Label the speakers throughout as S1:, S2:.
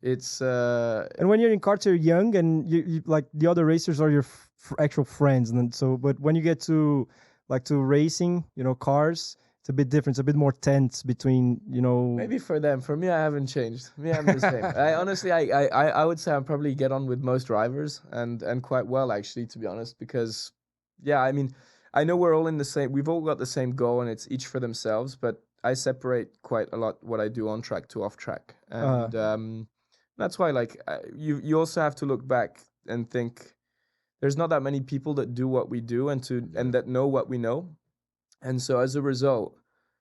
S1: It's
S2: And when you're in karts, you're young, and you like the other racers are your actual friends, and then but when you get to racing, cars, it's a bit different. It's a bit more tense between
S1: maybe for them. For me, I haven't changed. Me, I'm the same. I honestly, I would say I probably get on with most drivers and quite well actually, to be honest, because yeah, I mean, I know we're all in the same. We've all got the same goal, and it's each for themselves. But I separate quite a lot what I do on track to off track, and that's why you also have to look back and think there's not that many people that do what we do and that know what we know, and so as a result,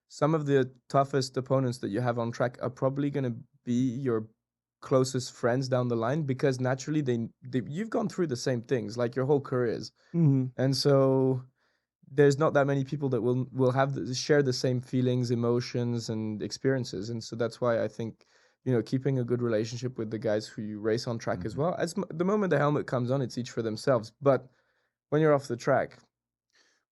S1: some of the toughest opponents that you have on track are probably going to be your closest friends down the line, because naturally you've gone through the same things like your whole careers, and so there's not that many people that will have share the same feelings, emotions, and experiences, and so that's why I think keeping a good relationship with the guys who you race on track as well. As the moment the helmet comes on, it's each for themselves. But when you're off the track,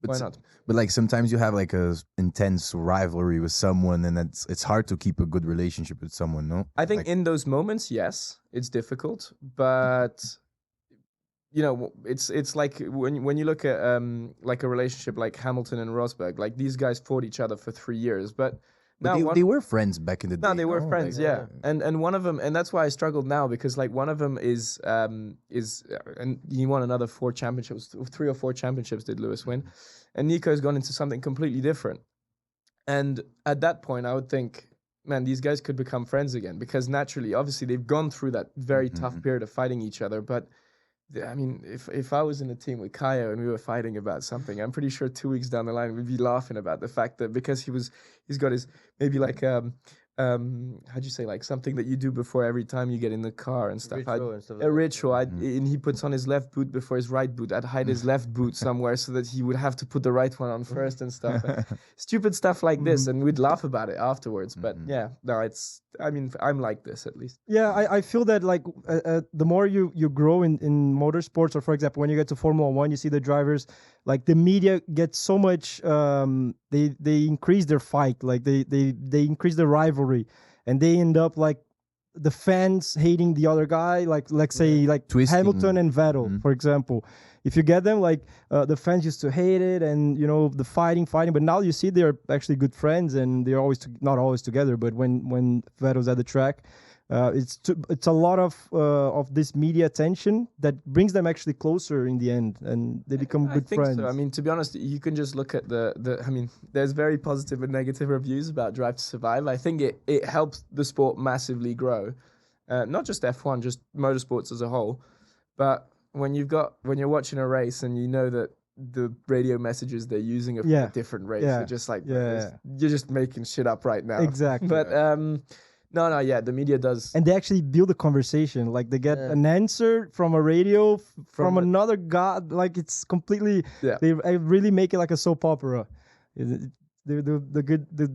S1: why not?
S3: But like sometimes you have like a intense rivalry with someone, and it's hard to keep a good relationship with someone. No,
S1: I think in those moments, yes, it's difficult, but it's like when you look at like a relationship like Hamilton and Rosberg, like these guys fought each other for 3 years, but
S3: they were friends back in the day.
S1: No, they were friends, yeah. And one of them, and that's why I struggled now, because like one of them is and he won another 4 championships, 3 or 4 championships did Lewis win, and Nico's gone into something completely different. And at that point, I would think, man, these guys could become friends again, because naturally, obviously, they've gone through that very tough period of fighting each other, but I mean, if I was in a team with Caio and we were fighting about something, I'm pretty sure 2 weeks down the line we'd be laughing about the fact that because he's got his maybe like how'd you say, like something that you do before every time you get in the car and stuff. A ritual. And he puts on his left boot before his right boot. I'd hide his left boot somewhere so that he would have to put the right one on first and stuff. And stupid stuff like this, and we'd laugh about it afterwards. But yeah, no, I mean, I'm like this at least.
S2: Yeah, I feel that like the more you grow in motorsports, or for example, when you get to Formula One, you see the drivers, like the media gets so much, they increase their fight, like they increase the rivalry, and they end up like the fans hating the other guy, like let's say like
S3: Twisting.
S2: Hamilton and Vettel, for example. If you get them, like the fans used to hate it, and the fighting, but now you see they're actually good friends, and they're always not always together, but when Vettel's at the track, it's a lot of this media attention that brings them actually closer in the end, and they become good friends.
S1: So. I mean, to be honest, you can just look at I mean, there's very positive and negative reviews about Drive to Survive. I think it helps the sport massively grow, not just F1, just motorsports as a whole. But when you're watching a race and you know that the radio messages they're using are for a different race, you're just like, you're just making shit up right now.
S2: Exactly.
S1: But No, yeah, the media does.
S2: And they actually build a conversation. Like they get an answer from a radio from another guy. Like it's completely. They really make it like a soap opera. The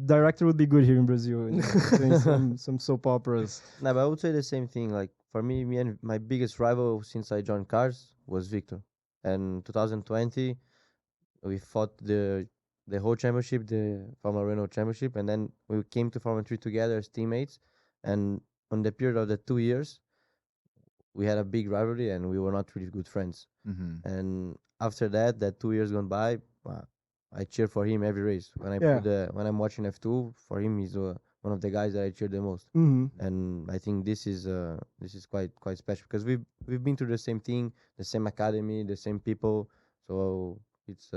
S2: director would be good here in Brazil, doing some soap operas.
S4: No, but I would say the same thing. Like for me and my biggest rival since I joined cars was Victor. And 2020, we fought the whole championship, the Formula Renault championship, and then we came to Formula 3 together as teammates. And on the period of the 2 years, we had a big rivalry, and we were not really good friends.
S3: Mm-hmm.
S4: And after that 2 years gone by, I cheer for him every race. When when I'm watching F2, for him, he's one of the guys that I cheer the most.
S2: Mm-hmm.
S4: And I think this is quite special because we've been through the same thing, the same academy, the same people. So it's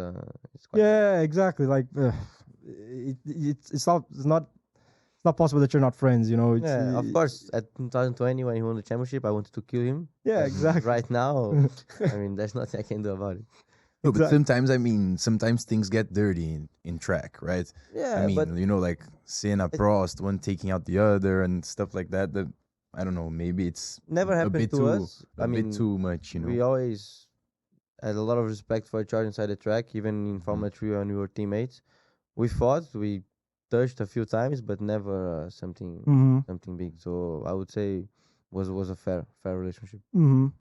S4: quite
S2: exactly. Like it's not possible that you're not friends.
S4: Of course. At 2020 when he won the championship, I wanted to kill him.
S2: Yeah, exactly.
S4: Right now, I mean, there's nothing I can do about it.
S3: No, but sometimes things get dirty in track, right?
S4: Yeah,
S3: I mean,
S4: but
S3: like Senna, Prost, one taking out the other and stuff like that. That I don't know. Maybe it's
S4: never happened to us.
S3: A bit too much,
S4: We always had a lot of respect for each other inside the track, even in Formula 3 when we were teammates. We fought, we touched a few times, but never something big. So I would say was a fair relationship.
S2: Mm-hmm.